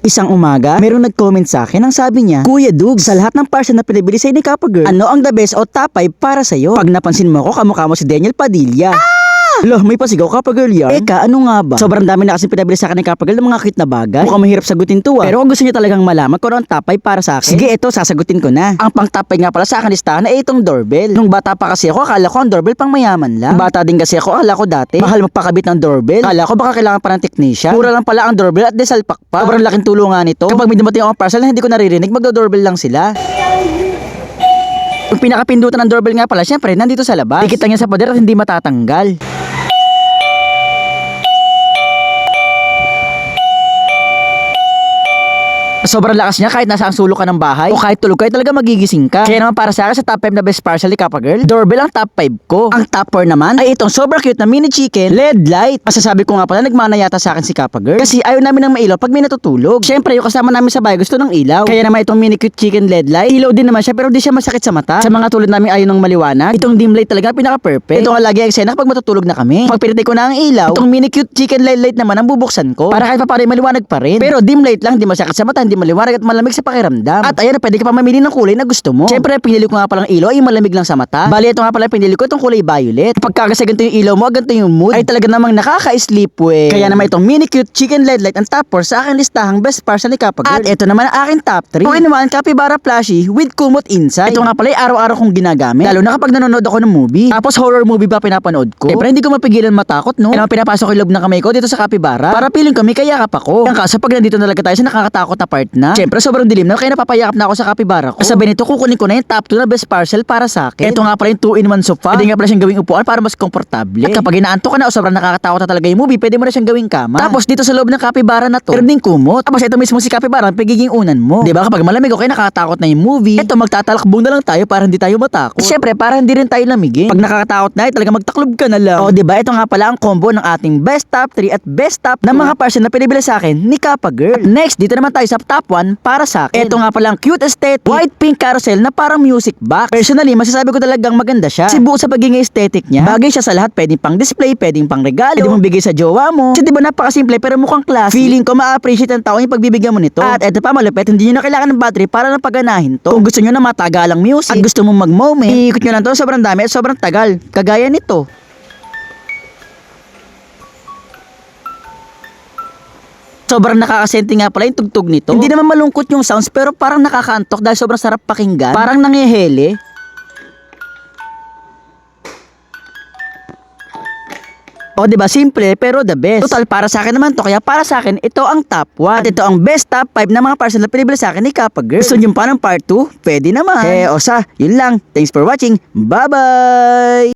Isang umaga, merong nag-comment sa akin ang sabi niya, Kuya Dug, sa lahat ng parcel na pinibili sa'yo ni Kappa Girl, ano ang the best o top 5 para sa'yo? Pag napansin mo ako, kamukha mo si Daniel Padilla. Loh, may pasigaw Kappa Girl yan. Eka, ano nga ba? Sobrang dami na kasi pinabili sa akin ni Kappa Girl ng mga cute na bagay. Mukhang mahirap sagutin to Pero kung gusto niyo talagang malaman kung ano ang top 5 para sa akin, sige, ito, sasagutin ko na. Ang pang top 5 nga pala sa akin listahan ay itong doorbell. Nung bata pa kasi ako, akala ko ang doorbell pang mayaman lang. Nung bata din kasi ako, akala ko dati, mahal magpakabit ng doorbell. Akala ko baka kailangan pa ng technician. Mura lang pala ang doorbell at desalpak pa. Sobrang laking tulungan nito. Kapag may dumating akong parcel na hindi ko naririnig, magdo-doorbell lang sila. Yung pinakapindutan ng doorbell nga pala, syempre, nandito sa labas. Dikit lang yan sa pader at hindi matatanggal. Sobrang lakas niya kahit nasa ang sulok ka ng bahay o kahit tulog ka, talaga magigising ka. Kaya naman para sa akin sa top 5 na best parcel ni Kappa Girl, doorbell ang top 5 ko. Ang top 4 naman ay itong sobrang cute na mini chicken LED light. Masasabi ko nga pala nagmana yata sa akin si Kappa Girl kasi ayaw namin ng mailaw pag may natutulog. Syempre yung kasama namin sa bahay gusto ng ilaw. Kaya naman itong mini cute chicken LED light, ilaw din naman siya pero di siya masakit sa mata. Sa mga tulad namin ayaw ng maliwanag, itong dim light talaga pinaka-perfect. Ito nga lagi ang eksena kapag matutulog na kami. Pag pinatay ko na ang ilaw, itong mini cute chicken LED light naman ang bubuksan ko para kahit papaano maliwanag pa rin. Pero dim light lang, di masakit sa mata, hindi maliwanag at malamig sa pakiramdam. At ayan, pwede ka pa mamili ng kulay na gusto mo. Siyempre, pinili ko nga palang ilaw ay malamig lang sa mata. Bali, ito nga pala pinili ko itong kulay violet. Pagka kasi ganito yung ilaw mo, ganito yung mood, ay talaga namang nakaka-sleepwell. Kaya naman itong mini cute chicken LED light ang top 4 sa aking listahang best parcel ni Kappa Girl. At ito naman ang aking top 3. 2-in-1 Capybara plushie with kumot inside. Ito nga pala ay araw-araw kong ginagamit. Lalo na kapag nanonood ako ng movie. Tapos horror movie ba pinapanood ko? Siyempre, hindi ko mapigilan matakot, no? Kaya naman pinapasok yung loob ng kamay ko dito sa Capybara para piling kami kayakap ako. Ang kaso pag nandito talaga tayo sa nakakatakot na part na, siyempre sobrang dilim na kaya napapayakap na ako sa Capybara ko. Sabi nito, kukunin ko na yung top 2 na best parcel para sa akin. Ito nga pala yung 2-in-1 sofa. Pwede nga pala siyang gawing upuan para mas komportable. At kapag inaantok ka na o sobrang nakakatakot na talaga yung movie, pwede mo na siyang gawing kama. Tapos dito sa loob ng Capybara na to, meron ding kumot. Tapos ito mismo si Capybara ang pagiging unan mo. Diba kapag malamig o kaya nakakatakot na yung movie, ito magtatalakbong na lang tayo para hindi tayo matakot. At syempre para hindi rin tayo lamigin. Pag nakakatakot na, talaga magtaklob ka na lang. O diba, ito nga pala ang combo ng ating best top 3 at best top ng mga parcel na pinibili sa akin ni Kappa Girl. At next, dito naman tayo sa top 1 para sa akin. Ito nga pala ang cute aesthetic white pink carousel na parang music box. Personally, masasabi ko talagang maganda siya. Kasi buo sa pagiging aesthetic niya. Bagay siya sa lahat, pwedeng pang display, pwedeng pang regalo, pwede mong bigay sa jowa mo. Kasi diba napakasimple pero mukhang classy. Feeling ko ma-appreciate ang tao yung pagbibigyan mo nito. At eto pa malupit, hindi nyo na kailangan ng battery para na paganahin to. Kung gusto nyo na matagalang music at gusto mong mag-moment, iikot nyo lang to, sobrang dami at sobrang tagal. Kagaya nito. Sobrang nakakasenti nga pala yung tugtog nito. Hindi naman malungkot yung sounds pero parang nakakaantok dahil sobrang sarap pakinggan. Parang nangihele. O diba, simple pero the best. Total para sa akin naman to, kaya para sa akin ito ang top 1. At ito ang best top 5 na mga parcel na pinibili sa akin ni Kappa Girl. Gusto nyo pa ng part 2? Pwede naman. Osa, yun lang. Thanks for watching. Bye bye!